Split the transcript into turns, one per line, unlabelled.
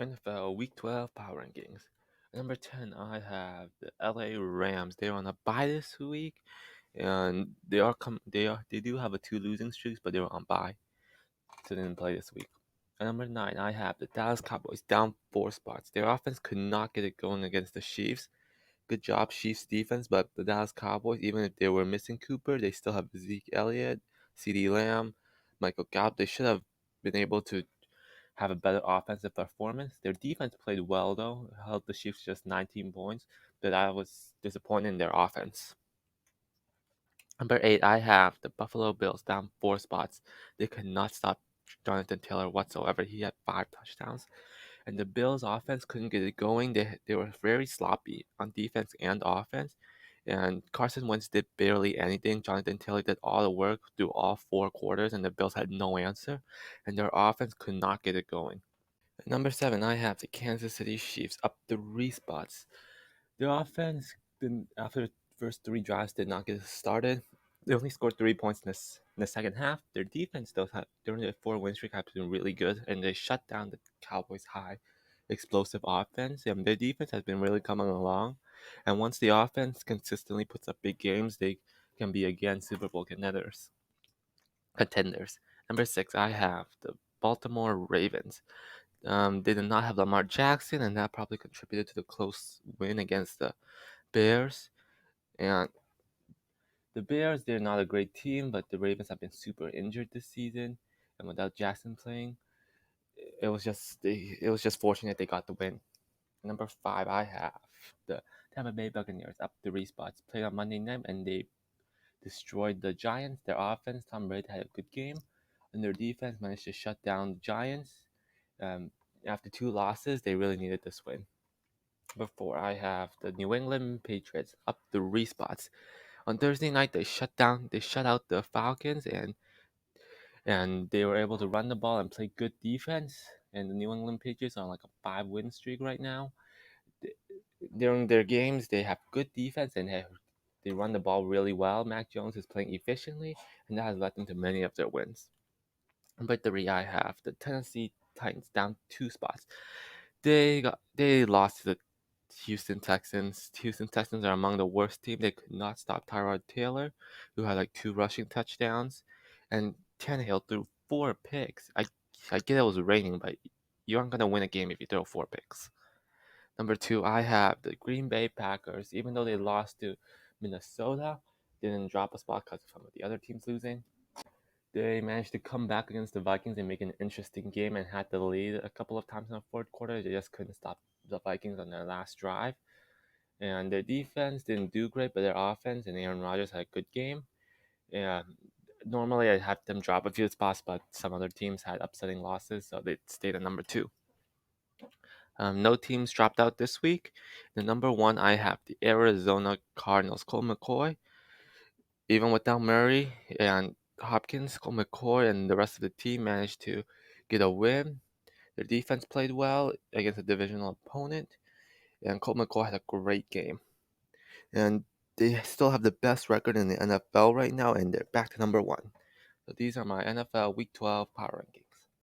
NFL Week 12 Power Rankings. Number 10, I have the LA Rams. They're on a bye this week, and they do have a 2 losing streaks, but they were on bye, so they didn't play this week. At number 9, I have the Dallas Cowboys down 4 spots. Their offense could not get it going against the Chiefs. Good job, Chiefs defense, but the Dallas Cowboys, even if they were missing Cooper, they still have Zeke Elliott, CeeDee Lamb, Michael Gallup. They should have been able to have a better offensive performance. Their defense played well, though, held the Chiefs just 19 points, but I was disappointed in their offense. Number 8, I have the Buffalo Bills down 4 spots. They could not stop Jonathan Taylor whatsoever. He had 5 touchdowns, and the Bills' offense couldn't get it going. They were very sloppy on defense and offense, and Carson Wentz did barely anything. Jonathan Taylor did all the work through all 4 quarters, and the Bills had no answer, and their offense could not get it going. At number 7, I have the Kansas City Chiefs up 3 spots. Their offense, after the first 3 drives, did not get started. They only scored 3 points in the second half. Their defense, though, during the 4 win streak, has been really good, and they shut down the Cowboys' high explosive offense. And their defense has been really coming along. And once the offense consistently puts up big games, they can be again Super Bowl contenders. Number 6, I have the Baltimore Ravens. They did not have Lamar Jackson, and that probably contributed to the close win against the Bears. And the Bears, they're not a great team, but the Ravens have been super injured this season, and without Jackson playing, it was just fortunate they got the win. Number 5, I have the Tampa Bay Buccaneers up 3 spots. Played on Monday night, and they destroyed the Giants. Their offense, Tom Brady had a good game, and their defense managed to shut down the Giants. After 2 losses, they really needed this win. Number 4, I have the New England Patriots up 3 spots. On Thursday night, they shut out the Falcons, and they were able to run the ball and play good defense. And the New England Patriots are on like a 5 win streak right now. During their games, they have good defense and they run the ball really well. Mac Jones is playing efficiently, and that has led them to many of their wins. Number 3, I have the Tennessee Titans down 2 spots. They lost to the Houston Texans. Houston Texans are among the worst team. They could not stop Tyrod Taylor, who had like 2 rushing touchdowns, and Tannehill threw 4 picks. I get it was raining, but you aren't gonna win a game if you throw 4 picks. Number 2, I have the Green Bay Packers. Even though they lost to Minnesota, they didn't drop a spot because of some of the other teams losing. They managed to come back against the Vikings and make an interesting game and had the lead a couple of times in the 4th quarter. They just couldn't stop the Vikings on their last drive. And their defense didn't do great, but their offense and Aaron Rodgers had a good game. And normally I'd have them drop a few spots, but some other teams had upsetting losses, so they stayed at number 2. No teams dropped out this week. The number 1, I have the Arizona Cardinals. Colt McCoy, even without Murray and Hopkins, Colt McCoy and the rest of the team managed to get a win. Their defense played well against a divisional opponent, and Colt McCoy had a great game. And they still have the best record in the NFL right now, and they're back to number 1. So these are my NFL Week 12 power rankings.